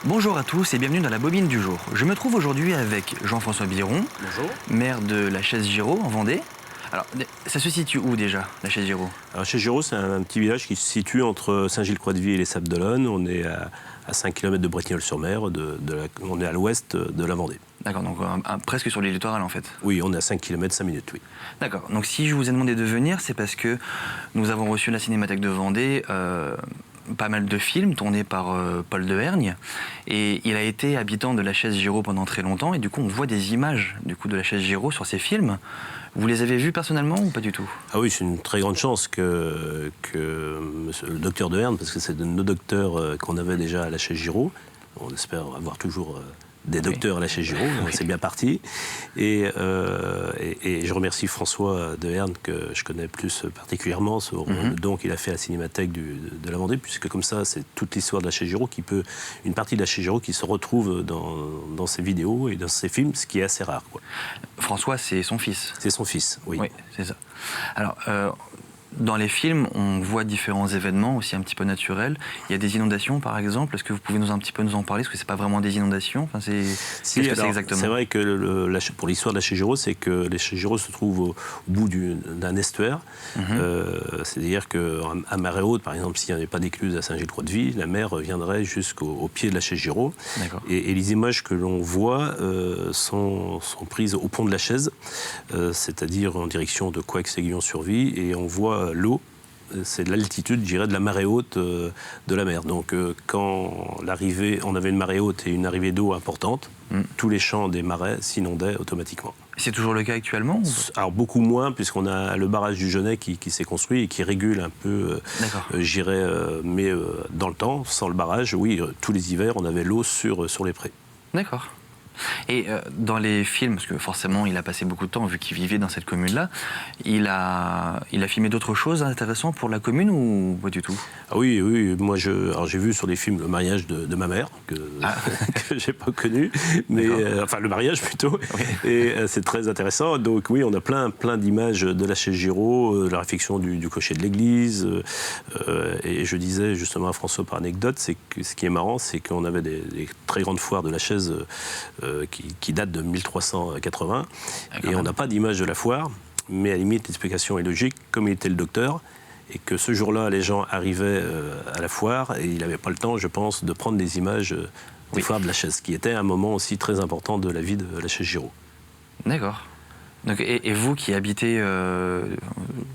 Bonjour à tous et bienvenue dans la bobine du jour. Je me trouve aujourd'hui avec Jean-François Biron, Bonjour. maire de la Chaise-Giraud en Vendée. Alors, ça se situe où déjà, la Chaise-Giraud? Alors chez Giraud, c'est un petit village qui se situe entre Saint-Gilles-Croix-de-Vie et les Sables d'Olonne. On est à 5 km de Bretignolles-sur-Mer, on est à l'ouest de la Vendée. D'accord, donc presque sur l'île littorale en fait. Oui, on est à 5 km, 5 minutes, oui. D'accord, donc si je vous ai demandé de venir, c'est parce que nous avons reçu la Cinémathèque de Vendée pas mal de films tournés par Paul Dehergne. Et il a été habitant de la Chaise-Giraud pendant très longtemps. Et du coup, on voit des images de la Chaise-Giraud sur ces films. Vous les avez vus personnellement ou pas du tout? Ah oui, c'est une très grande chance que le docteur Dehergne, parce que c'est de nos docteurs qu'on avait déjà à la Chaise-Giraud. On espère avoir toujours des docteurs à la Chaise-Giraud, oui. C'est bien parti. Et je remercie François Dehergne, que je connais plus particulièrement, sur le don qu'il a fait à la Cinémathèque de la Vendée, puisque comme ça, c'est toute l'histoire de la Chaise-Giraud une partie de la Chaise-Giraud qui se retrouve dans ses vidéos et dans ses films, ce qui est assez rare, quoi. François, c'est son fils. C'est son fils, oui. Oui, c'est ça. Alors, dans les films, on voit différents événements aussi un petit peu naturels. Il y a des inondations, par exemple. Est-ce que vous pouvez un petit peu nous en parler? Parce que c'est pas vraiment des inondations. Enfin, qu'est-ce que c'est exactement? C'est vrai que pour l'histoire de la Chaise-Giraud, c'est que la Chaise-Giraud se trouve au bout d'un estuaire. C'est-à-dire qu'à marée haute, par exemple, s'il n'y avait pas d'écluse à Saint-Gilles-Croix-de-Vie, la mer viendrait jusqu'au pied de la Chaise-Giraud. Et les images que l'on voit sont prises au pont de la Chaise, c'est-à-dire en direction de Couëx-Aiguillon-sur-Vie, et on voit l'eau, c'est l'altitude, je dirais, de la marée haute de la mer. Donc quand on avait une marée haute et une arrivée d'eau importante, tous les champs des marais s'inondaient automatiquement. C'est toujours le cas actuellement Alors beaucoup moins, puisqu'on a le barrage du Genêt qui s'est construit et qui régule un peu, mais dans le temps, sans le barrage, oui, tous les hivers, on avait l'eau sur les prés. D'accord. Et dans les films, parce que forcément il a passé beaucoup de temps vu qu'il vivait dans cette commune-là, il a filmé d'autres choses intéressantes pour la commune ou pas du tout? Ah oui, moi j'ai vu sur des films le mariage de ma mère, que j'ai pas connu, mais enfin le mariage plutôt, et c'est très intéressant. Donc oui, on a plein d'images de la Chaise-Giraud, la réfection du clocher de l'église, et je disais justement à François par anecdote, c'est que ce qui est marrant, c'est qu'on avait des très grandes foires de la Chaise qui date de 1380, et on n'a pas d'image de la foire, mais à la limite l'explication est logique, comme il était le docteur, et que ce jour-là les gens arrivaient à la foire, et il n'avait pas le temps, je pense, de prendre des images des foires de la Chaise, qui était un moment aussi très important de la vie de la Chaise-Giraud. D'accord. Donc, et vous qui habitez,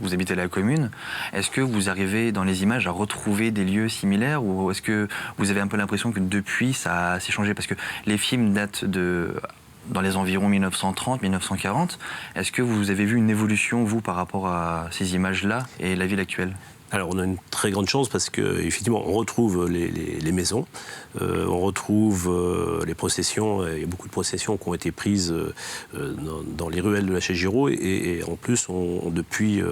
vous habitez la commune, est-ce que vous arrivez dans les images à retrouver des lieux similaires ou est-ce que vous avez un peu l'impression que depuis ça s'est changé? Parce que les films datent dans les environs 1930, 1940. Est-ce que vous avez vu une évolution, vous, par rapport à ces images-là et la ville actuelle? Alors on a une très grande chance parce qu'effectivement on retrouve les maisons, on retrouve les processions, il y a beaucoup de processions qui ont été prises dans les ruelles de la Chaise-Giraud et en plus depuis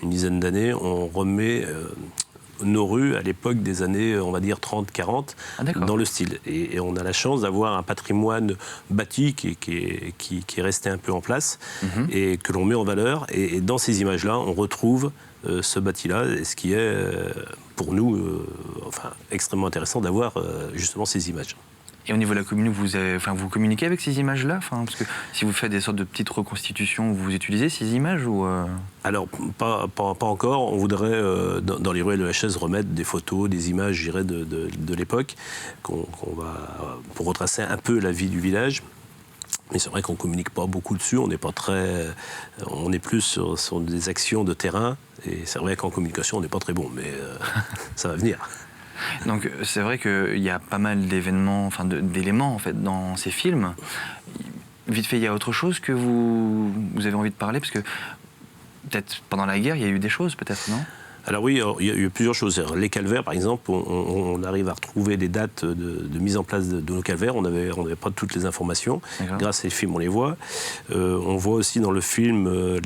une dizaine d'années on remet nos rues à l'époque des années, on va dire 30-40, dans le style. Et on a la chance d'avoir un patrimoine bâti qui est resté un peu en place et que l'on met en valeur. Et dans ces images-là, on retrouve ce bâti-là, ce qui est pour nous extrêmement intéressant d'avoir justement ces images. Et au niveau de la commune, vous communiquez avec ces images-là? Parce que si vous faites des sortes de petites reconstitutions, vous utilisez ces images ou Alors, pas encore. On voudrait, dans les ruelles de la Chaise, remettre des photos, des images, je dirais, de l'époque, pour retracer un peu la vie du village. Mais c'est vrai qu'on ne communique pas beaucoup dessus, on est plus sur des actions de terrain, et c'est vrai qu'en communication, on n'est pas très bon, mais ça va venir. Donc c'est vrai qu'il y a pas mal d'événements, d'éléments en fait dans ces films. Vite fait, il y a autre chose que vous avez envie de parler, parce que peut-être pendant la guerre, il y a eu des choses, peut-être, non? Alors oui, il y a eu plusieurs choses. Les calvaires, par exemple, on arrive à retrouver des dates de mise en place de nos calvaires. On n'avait pas toutes les informations. Grâce à ces films, on les voit. On voit aussi dans le film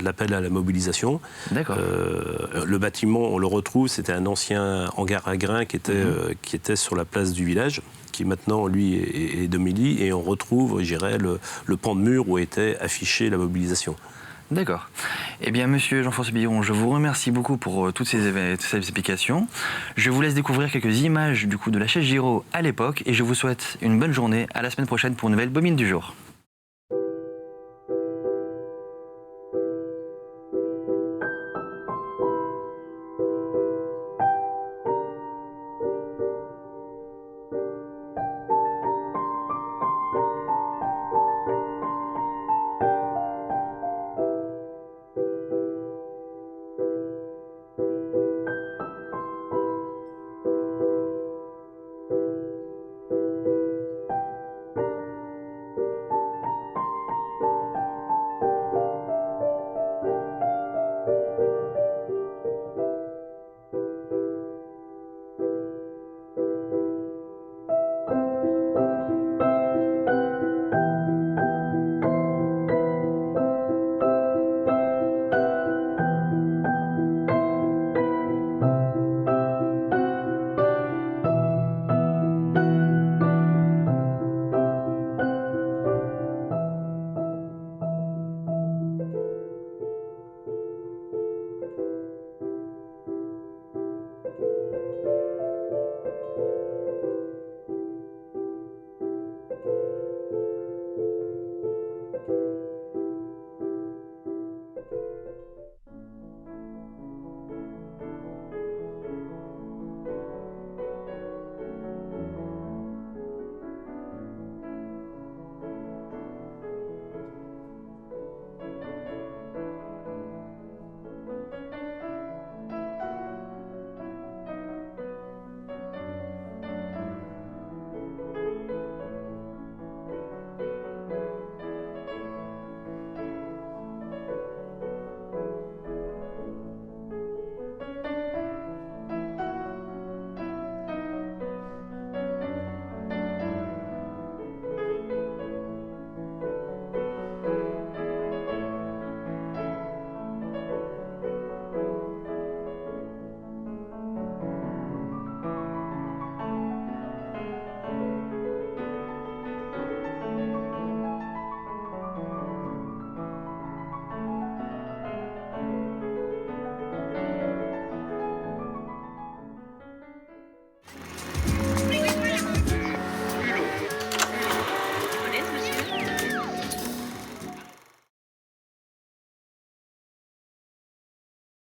l'appel à la mobilisation. Le bâtiment, on le retrouve, c'était un ancien hangar à grains qui était sur la place du village, qui maintenant, lui, est démoli. Et on retrouve, je dirais, le pan de mur où était affichée la mobilisation. D'accord. Eh bien, monsieur Jean-François Biron, je vous remercie beaucoup pour toutes ces explications. Je vous laisse découvrir quelques images du coup de la chaise Giraud à l'époque et je vous souhaite une bonne journée. À la semaine prochaine pour une nouvelle Bobine du jour.